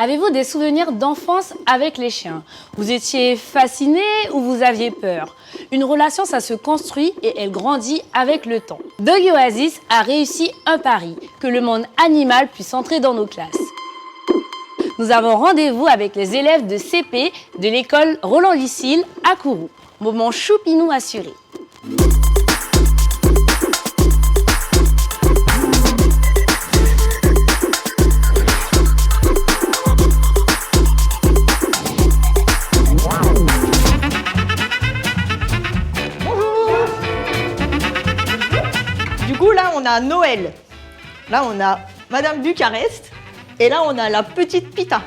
Avez-vous des souvenirs d'enfance avec les chiens? Vous étiez fasciné ou vous aviez peur? Une relation, ça se construit et elle grandit avec le temps. Doggy Oasis a réussi un pari, que le monde animal puisse entrer dans nos classes. Nous avons rendez-vous avec les élèves de CP de l'école Roland Lucile à Kourou. Moment choupinou assuré. Du coup, là, on a Noël. Là, on a Madame Bucarest. Et là, on a la petite Pita.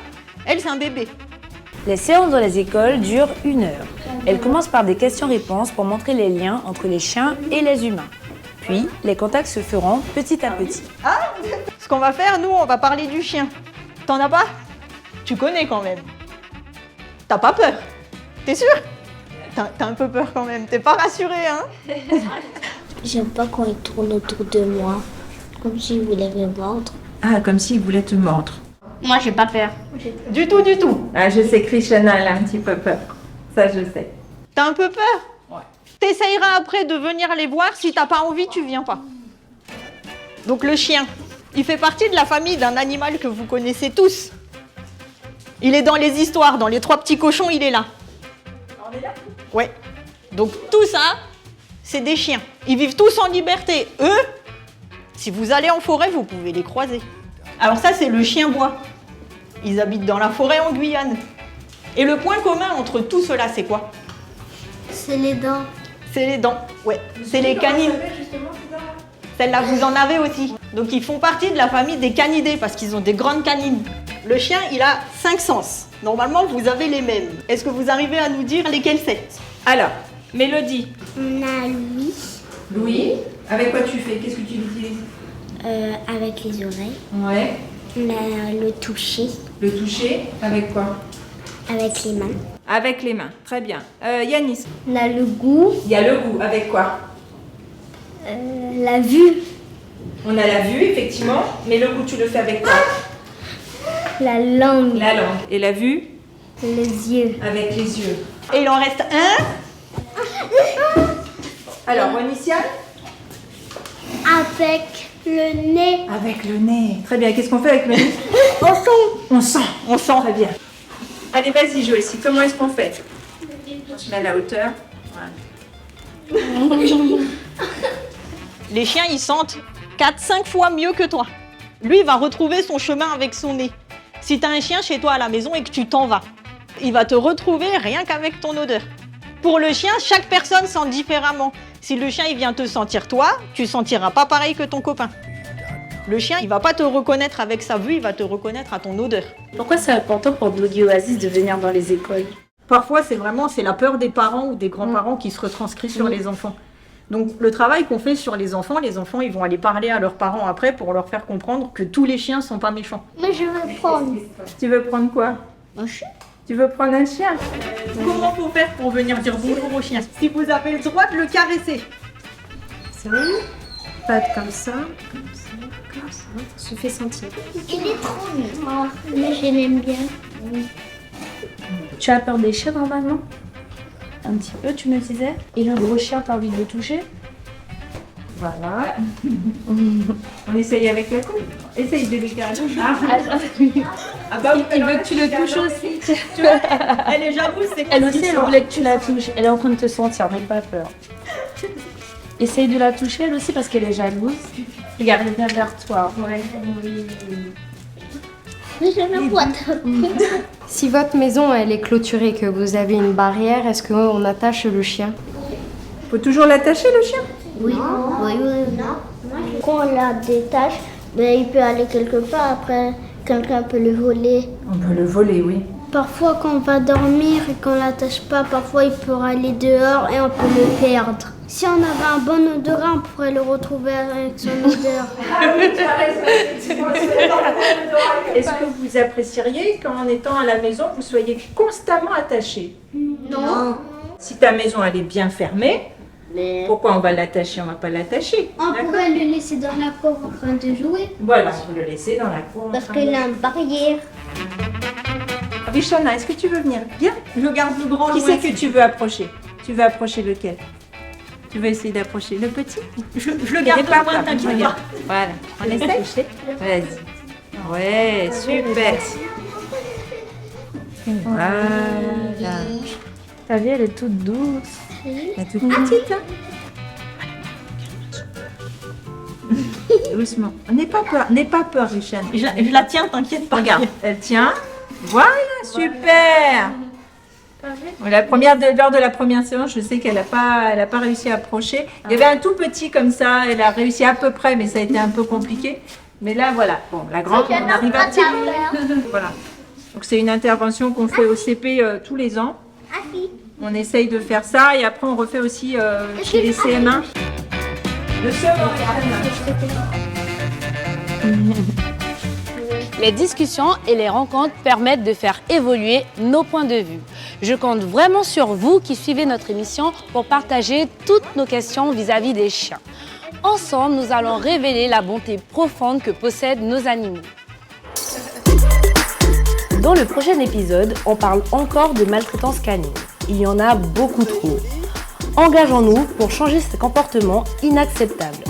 Elle, c'est un bébé. Les séances dans les écoles durent 1 heure. Elles commencent par des questions-réponses pour montrer les liens entre les chiens et les humains. Puis, les contacts se feront petit à petit. Ah, ce qu'on va faire, nous, on va parler du chien. T'en as pas? Tu connais quand même. T'as pas peur? T'es sûr? T'as un peu peur quand même. T'es pas rassuré, hein? J'aime pas quand il tourne autour de moi, comme s'il voulait me mordre. Ah, comme s'il voulait te mordre. Moi, j'ai pas peur. Du tout, du tout. Ah, je sais que Krishna, elle a un petit peu peur. Ça, je sais. T'as un peu peur? Ouais. T'essayeras après de venir les voir. Si t'as pas envie, tu viens pas. Donc le chien, il fait partie de la famille d'un animal que vous connaissez tous. Il est dans les histoires, dans les 3 petits cochons, il est là. On est là? Ouais. Donc tout ça, c'est des chiens. Ils vivent tous en liberté. Eux, si vous allez en forêt, vous pouvez les croiser. Alors ça, c'est le chien bois. Ils habitent dans la forêt en Guyane. Et le point commun entre tout cela, c'est quoi? C'est les dents. C'est les dents. Ouais, c'est les canines. Celle-là, vous en avez aussi. Donc ils font partie de la famille des canidés parce qu'ils ont des grandes canines. Le chien, il a 5 sens. Normalement, vous avez les mêmes. Est-ce que vous arrivez à nous dire lesquels c'est? Alors, Mélodie. On a Louis Louis. Avec quoi tu fais? Qu'est-ce que tu utilises? avec les oreilles. Ouais. On a le toucher Le toucher. Avec quoi? avec les mains. Avec les mains. Très bien. Yanis. On a le goût, Il y a le goût. Avec quoi? la vue, On a la vue, effectivement. Mais le goût, tu le fais avec quoi? la langue, La langue. Et la vue? les yeux. Avec les yeux. Et il en reste un. Alors, Wanisian? Avec le nez. Avec le nez. Très bien. Qu'est-ce qu'on fait avec le nez? On sent. On sent. On sent. Très bien. Allez, vas-y, Joël. Comment est-ce qu'on fait? On se met à la hauteur. Voilà. Les chiens, ils sentent 4-5 fois mieux que toi. Lui, il va retrouver son chemin avec son nez. Si tu as un chien chez toi à la maison et que tu t'en vas, il va te retrouver rien qu'avec ton odeur. Pour le chien, chaque personne sent différemment. Si le chien il vient te sentir toi, tu sentiras pas pareil que ton copain. Le chien, il va pas te reconnaître avec sa vue, il va te reconnaître à ton odeur. Pourquoi c'est important pour Doggy Oasis de venir dans les écoles? Parfois, c'est la peur des parents ou des grands-parents qui se retranscrit sur les enfants. Donc, le travail qu'on fait sur les enfants, ils vont aller parler à leurs parents après pour leur faire comprendre que tous les chiens sont pas méchants. Mais je veux prendre Tu veux prendre quoi? un chien. Tu veux prendre un chien? Comment faut faire pour venir dire bonjour au chien? Si vous avez le droit de le caresser. Ça. Patte comme ça. Se fait sentir. Il est trop mignon. Mais je l'aime bien. Tu as peur des chiens normalement? Un petit peu, tu me disais. Et le gros chien, t'as envie de le toucher? Voilà. On essaye avec la coupe. Essaye de les caresser. Ah bah, il veut que tu le touches aussi. Tu vois, elle est jalouse, c'est Elle aussi, elle voulait que tu la touches. Elle est en train de te sentir, n'aie pas peur. Essaye de la toucher, elle aussi, parce qu'elle est jalouse. Regarde, elle vient vers toi. Ouais. Oui. Mais je le vois. Si votre maison elle est clôturée et que vous avez une barrière, est-ce qu'on attache le chien? Faut toujours l'attacher, le chien? Oui, oui, oui. Quand on la détache, ben, il peut aller quelque part. Après, quelqu'un peut le voler. On peut le voler, oui. Parfois, quand on va dormir et qu'on l'attache pas, parfois il peut aller dehors et on peut le perdre. Si on avait un bon odorat, on pourrait le retrouver avec son odeur. Est-ce que vous apprécieriez qu'en étant à la maison, vous soyez constamment attaché? Non. Si ta maison elle est bien fermée, Mais pourquoi on va l'attacher? On va pas l'attacher. on pourrait le laisser dans la cour en train de jouer. Voilà, on peut le laisser dans la cour. en Parce train de- qu'il a une barrière. Richona, est-ce que tu veux venir? Viens. Je garde le grand Qui loin. c'est que tu veux approcher? Tu veux approcher lequel? Tu veux essayer d'approcher le petit? Je le Il garde est pas loin, peur, t'inquiète regarde. pas. Voilà, on essaie. Vas-y. Ouais, super. Voilà. Ta vie, elle est toute douce. Elle est toute petite, hein? Doucement. N'aie pas peur, Richane. Je la tiens, t'inquiète pas. Regarde, elle tient. Voilà, super. Lors de la première séance, je sais qu'elle n'a pas réussi à approcher. Il y avait un tout petit comme ça, elle a réussi à peu près, mais ça a été un peu compliqué. Mais là, voilà. Bon, la grande, on arrive à tirer. Voilà. Donc c'est une intervention qu'on fait au CP tous les ans. On essaye de faire ça et après on refait aussi chez les CM1. Le second, Les discussions et les rencontres permettent de faire évoluer nos points de vue. Je compte vraiment sur vous qui suivez notre émission pour partager toutes nos questions vis-à-vis des chiens. Ensemble, nous allons révéler la bonté profonde que possèdent nos animaux. Dans le prochain épisode, on parle encore de maltraitance canine. Il y en a beaucoup trop. Engageons-nous pour changer ces comportements inacceptables.